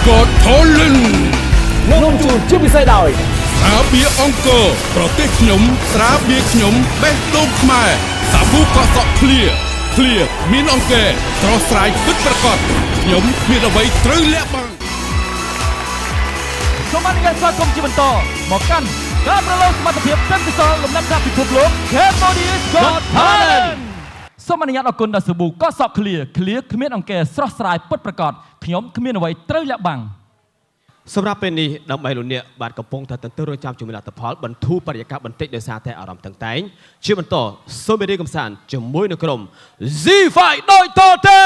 Got Talent នាំជួនជាពិសេសដោយ ស្រាបៀរអង្គរប្រទេសខ្ញុំស្រាបៀរខ្ញុំបេះដូងខ្មែរសាប៊ូកក់សក់ឃ្លាមានអង្គរស្រស់ស្រាយពិតប្រាកដខ្ញុំមានអ្វីត្រូវលាក់បាំងសូមអនុញ្ញាតស្វាគមន៍ជាបន្តមកកាន់ការប្រឡងសមត្ថភាពសិនពិសោធន៍លំដាប់ពិភពលោក Cambodia's Got Talent សូមអនុញ្ញាតអរគុណដល់សាប៊ូកក់សក់ឃ្លាគ្មានអង្គរស្រស់ស្រាយពិតប្រាកដខ្ញុំគ្មានអ្វីត្រូវលាក់បាំងសម្រាប់ពេលនេះដើម្បីលោកអ្នកបាទកំពុងតែទន្ទឹងរង់ចាំជាមួយលទ្ធផលបន្ធូរបរិយាកាសបន្តិចដោយសារតែអារម្មណ៍តឹងតែងជាបន្តសូមរីកកំសាន្តជាមួយនឹងក្រុម Z5 ដោយតទេ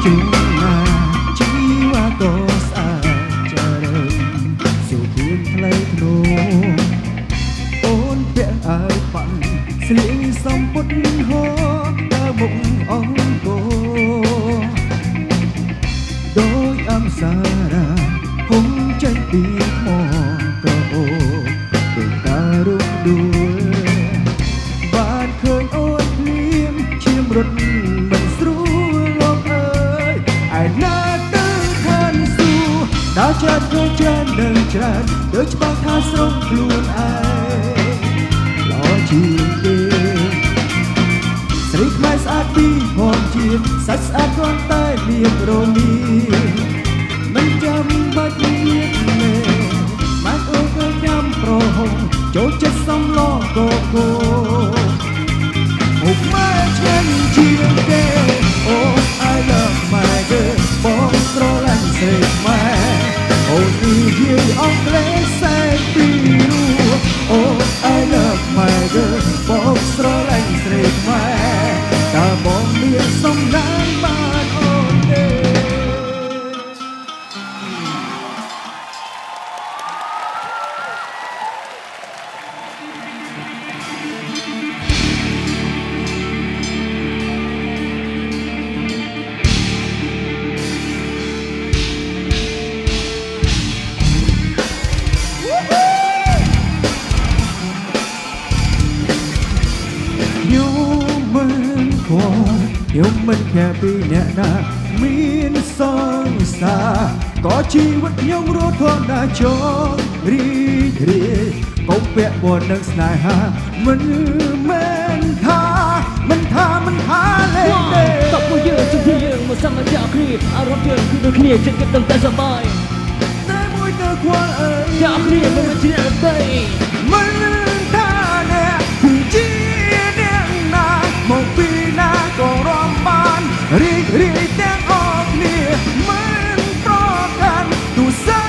ជួងណាជីវ៉ាក៏ស្អាតចារឹងសុភឿនផ្លូវធ្នូអូនពាក់អាវប៉ាន់ស្លៀងសំពត់ហោដើរមុខអង្គរដោយអមសារ៉ាហុំចេញពីថ្មក្រអូដូចការរំដួលបានឃើញអូនភ្លៀមឈាមរត់មិនស្រួលណាទៅឋានសួគ៌ដើរចាត់ក៏ច្រើននឹងច្រើនដូចច្បាស់ថាស្រងខ្លួនឯងល្អជាងគេស្រីខ្មែរស្អាតពីហមជាតិសាច់ស្អាតគ្រាន់តែមានរមៀមិនចាំបាច់មានមេម៉ែអូនក៏ញ៉ាំប្រហុកចូលចិត្តសំឡងកកោមុខម៉ែឆ្ងាញ់ជាងគេអូ I love my girl បងស្រឡាញ់ស្រីខ្មែរអូននិយាយអង់គ្លេសសេពីរੂអូ I love my girl បងស្រឡាញ់ស្រីខ្មែរតើបងមានសំណាងបានអូនទេខ្ញុំមិនខាពីអ្នកណាមានសង្សារក៏ជីវិតខ្ញុំរត់ធម្មតាចងរីករាយកុំពាក់ព័ន្ធនឹងស្នេហាមិនមែនថាលេងទេតបយើងជំនឿយើងមកសន្យាគ្នាអារម្មណ៍យើងគឺដូចគ្នាចិត្តគិតតែសប្បាយតែមួយទៅខ្វល់អើយចាក់គ្នាមិនជាអ្នកទេមិនថាអ្នកគឺជាអ្នកណាមកពីណាក៏រំបានរីករាយទាំងអស់គ្នាមិនប្រកាន់ទូសា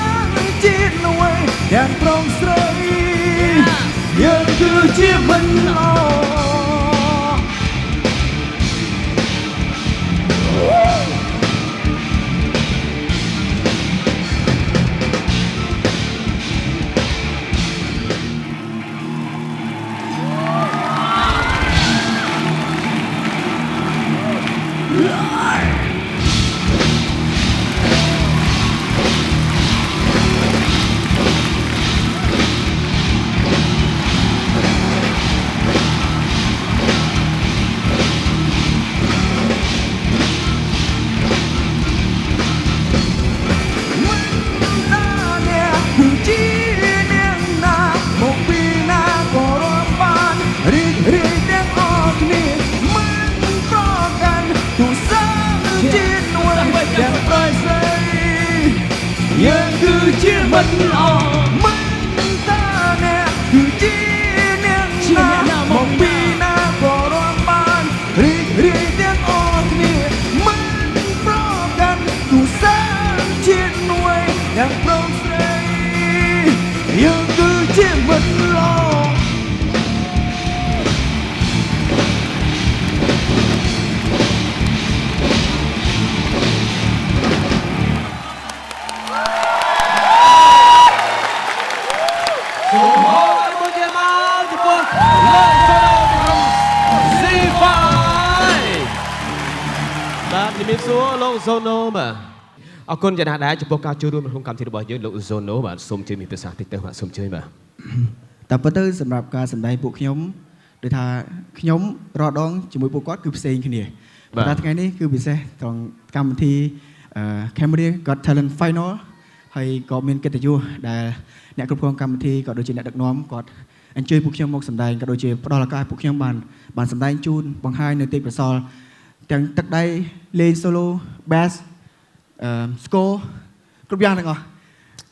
ជាតិអ្វីទាំងប្រងស្រីយើងគឺជាមិនល្អ ជំរាបសួរលោក Zono បាទអរគុណយ៉ាងណាស់ដែរចំពោះការចូលរួមក្នុងកម្មវិធីរបស់យើងលោក Zono បាទសូមជួយមានប្រសាសន៍តិចទៅបាទសូមជួយបាទ តែប៉ុន្តែសម្រាប់ការសម្ដែងពួកខ្ញុំដូចថាខ្ញុំរាល់ដងជាមួយពួកគាត់គឺផ្សេងគ្នាប៉ុន្តែថ្ងៃនេះគឺពិសេសត្រង់កម្មវិធី Cambodia Got Talent Final ហើយក៏មានកិត្តិយសដែលអ្នកគ្រប់គ្រងកម្មវិធីក៏ដូចជាអ្នកដឹកនាំគាត់អញ្ជើញពួកខ្ញុំមកសម្ដែងក៏ដូចជាផ្ដល់ឱកាសពួកខ្ញុំបានសម្ដែងជូនបង្ហាញនៅទេពកោសល្យទាំងទឹកដៃលេង solo bass score គ្រប់យ៉ាងទាំងអស់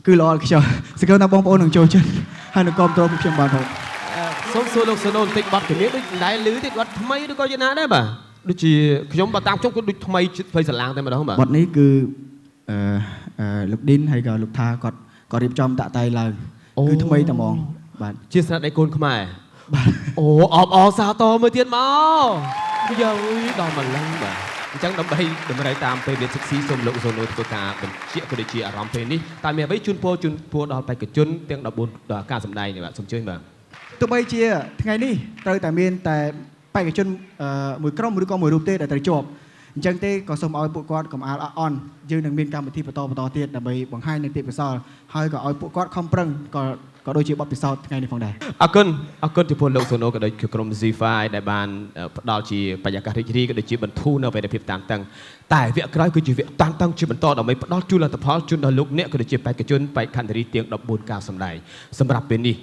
គឺល្អខ្ញុំសង្ឃឹមថាបងប្អូននឹងចូលចិត្តហើយនឹងគាំទ្រពួកខ្ញុំបានផង សូមសួរលោក Zono បន្តិចបទជំនាញដូចដែរឮទេបទថ្មីឬក៏យ៉ាងណាដែរបាទដូចជាខ្ញុំបើតាមខ្ញុំគឺដូចថ្មីភ័យស្រឡាងតែម្ដងបាទ បទនេះគឺលោកឌិនហើយក៏លោកថាគាត់ក៏រៀបចំតាក់តែងឡើងគឺថ្មីតែហ្មងបាទ ជាស្នាដៃកូនខ្មែរអូអបអរសាទរមួយទៀតមកយើដល់ម្លឹងបាទអញ្ចឹងដើម្បីតម្រូវតាមពេលវេលាសិក្សាសូមលោក Zono ធ្វើការបញ្ជាក់ក៏ដូចជាអារម្មណ៍ពេលនេះតែមានអ្វីជូនពរដល់បេក្ខជនទាំង14ដល់ការសម្ដែងនេះបាទសូមជួយបាទ ទោះបីជាថ្ងៃនេះត្រូវតែមានតែបេក្ខជនមួយក្រុមឬក៏មួយរូបទេដែលត្រូវជាប់អញ្ចឹងទេក៏សូមឲ្យពួកគាត់កុំអាលអន់យើងនឹងមានកម្មវិធីបន្តទៀតដើម្បីបង្ហាញនៅទេពកោសល្យហើយក៏ឲ្យពួកគាត់ខំប្រឹងក៏ដូចជាបទពិសោធន៍ថ្ងៃនេះផងដែរ អរគុណចំពោះលោក Zono ក៏ដូចជាក្រុម Z5 ដែលបានផ្ដល់ជាបរិយាកាសរីករាយក៏ដូចជាបន្ធូរនៅវេទិភាពតានតឹងតែវគ្គក្រោយគឺជាវគ្គតានតឹងជាបន្តដើម្បីផ្ដល់ជូនលទ្ធផលជូនដល់លោកអ្នកក៏ដូចជាបេក្ខជនបេក្ខនារីទាំង14ការសម្ដែងសម្រាប់ពេលនេះ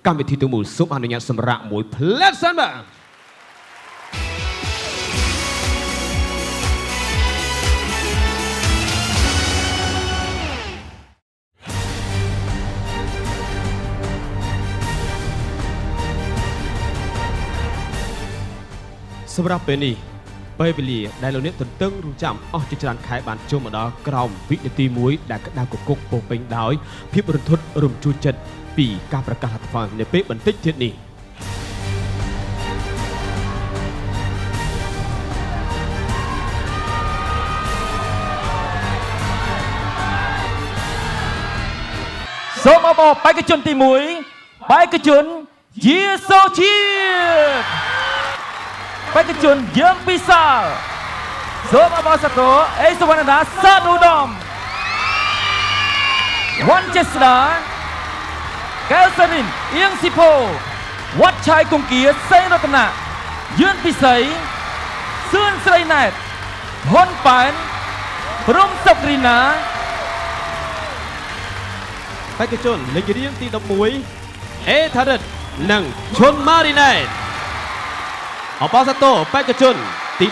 កម្មវិធីទាំងមូលសូមអនុញ្ញាតសម្រាប់មួយផ្លែតសិនបាទ សម្រាប់ពេលនេះពេលវេលាដែលលោកអ្នកទន្ទឹងរង់ចាំអស់ជាច្រើនខែបានចូលមកដល់ក្រោមវិនាទីមួយដែលក្តៅគគុកពោពេញដោយភាពរន្ធត់រំជួលចិត្តពីការប្រកាសលទ្ធផលនៅពេលបន្តិចទៀតនេះសូមអបអរបេក្ខជនទី1បេក្ខជនជាសូជាតិបេក្ខជនយើងពិសាលសូមអបអរសាទរអេសវណ្ណដាសាទឧត្តមវ៉ាន់ចេស្តាកែលសារិនអៀងស៊ីផូវត្តឆាយគង្គាសេងរតនាយឿនពិសីសឿនស្រីណែតហ៊ុនប៉ែនព្រំសុករីណា បេក្ខជនលេខរៀងទី11អេថារិតនិងឈុនម៉ារីណែតអបអរសាទរបេក្ខជនទី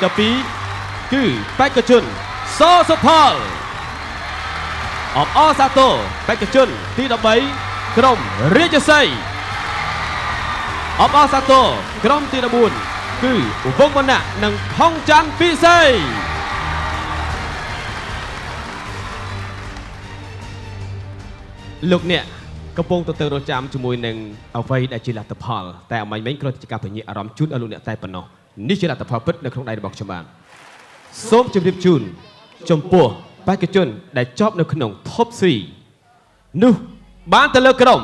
12គឺបេក្ខជនសសុផលអបអរសាទរបេក្ខជនទី13ក្រុមរាជសីអបអរសាទរក្រុមទី14គឺវងវណ្ណៈនិងថងច័ន្ទពិសីលោកអ្នកកំពុងទៅរងចាំជាមួយនឹងអ្វីដែលជាលទ្ធផលតែអមាញ់មិញគ្រាន់តែជាការពញ្ញាអារម្មណ៍ជូនឲ្យលោកអ្នកតែប៉ុណ្ណោះនេះជាលទ្ធផលពិតនៅក្នុងដៃរបស់ខ្ញុំបាទសូមជម្រាបជូនចំពោះបេក្ខជនដែលជាប់នៅក្នុង Top 3 នោះបានទៅលើក្រុម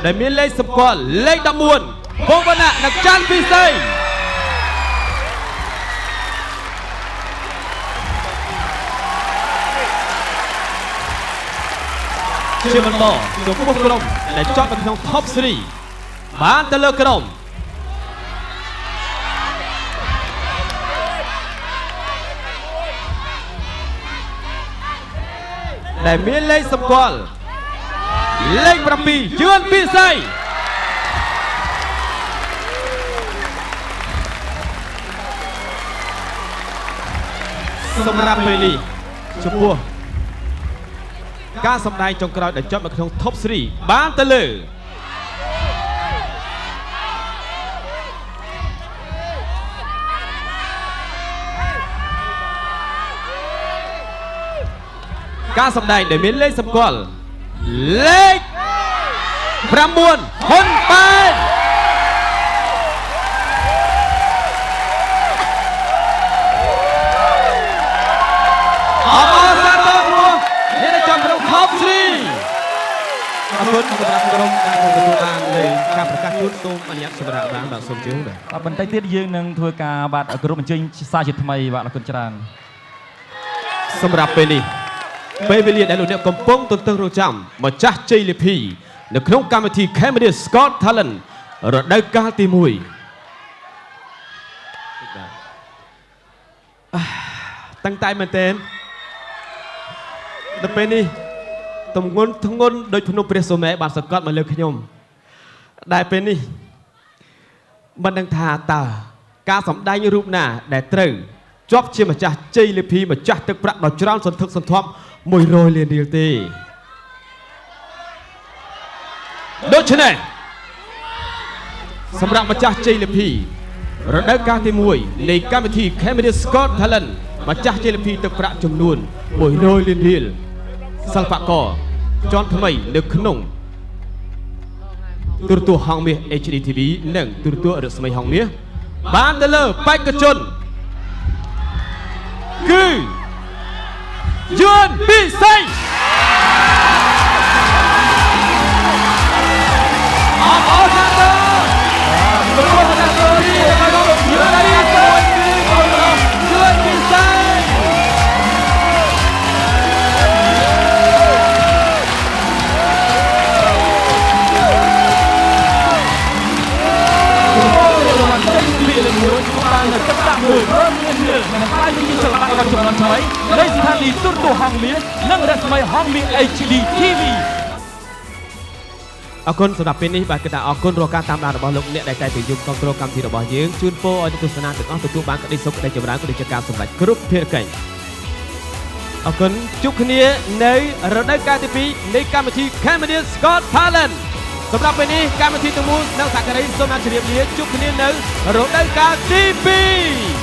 ដែលមានលេខសម្គាល់លេខ14វងវណ្ណៈនិងច័ន្ទពិសីជាបន្តចំពោះក្រុមដែលជាប់នៅក្នុង Top 3 បានទៅលើក្រុមដែលមានលេខសម្គាល់លេខ7យឿនពិសីសម្រាប់ពេលនេះចំពោះការសម្ដែងចុងក្រោយដែលជាប់នៅក្នុង Top 3 បានទៅលើការសម្ដែងដែលមានលេខសម្គាល់លេខ9ហ៊ុនប៉ែនអបអរសាទរអ្នកដែលជាប់ក្នុង Top 3 អ គុណសម្រាប់ក្រុមដែលទទួលបានលេខការប្រកាសជូនសូមអនុញ្ញាតសម្រាប់បានបាទសូមជឿបាទ បន្តិចទៀតយើងនឹងធ្វើការបាទគ្រប់អញ្ជើញសារជាថ្មីបាទអរគុណច្រើន សម្រាប់ពេលនេះពេលវេលាដែលលោកអ្នកកំពុងទន្ទឹងរង់ចាំម្ចាស់ជ័យលាភីនៅក្នុងកម្មវិធី Camedia's Got Talent រដូវកាលទី1តាំងតែមែនទែនដល់ពេលនេះទម្ងន់ធ្ងន់ដោយភ្នំព្រះសុមេបានសង្កត់មកលើខ្ញុំដែលពេលនេះមិនដឹងថាតើការសម្ដែងរូបណាដែលត្រូវជាប់ជាម្ចាស់ជ័យលាភីម្ចាស់ទឹកប្រាក់ដ៏ច្រើនសន្ធឹកសន្ធាប់100លានរៀលទេដូច្នេះសម្រាប់ម្ចាស់ជ័យលាភីរដូវកាលទី1នៃកម្មវិធី Camedia's Got Talent ម្ចាស់ជ័យលាភីទឹកប្រាក់ចំនួន100លានរៀលសិល្បករជាន់ថ្មីនៅក្នុងទូរទស្សន៍ហង្សមាស HD TV និងទូរទស្សន៍រស្មីហង្សមាសបានទៅលើបេក្ខជនគឺយួនពិសីអបអរសាទរលោកសាទរនេះរបស់លោកយួនពិសីយួនពិសីបាននៅទឹកដាក់មួយរមៀននេះនឹងខ្លាយជាសិល្បករចំនួនថ្មីនៃស្ថានីយ៍ទូរទស្សន៍ហង្សមាសនិងរស្មីហង្សមាស HD TV អរគុណសម្រាប់ពេលនេះបាទគឺថាអរគុណរាល់ការតាមដានរបស់លោកអ្នកដែលតែងតែយកគ្រប់គ្រងកម្មវិធីរបស់យើងជូនពរឲ្យអ្នកទស្សនាទាំងអស់ទទួលបានក្តីសុខក្តីចម្រើនក៏ដូចជាការសម្រេចគ្រប់ភារកិច្ចអរគុណជួបគ្នានៅរដូវកាលទី2នៃកម្មវិធី Camedia's Got Talent សម្រាប់ពេលនេះកម្មវិធីទាំងមូលនៅសាករីសូមអរជម្រាបលាជួបគ្នានៅរដូវកាលទី2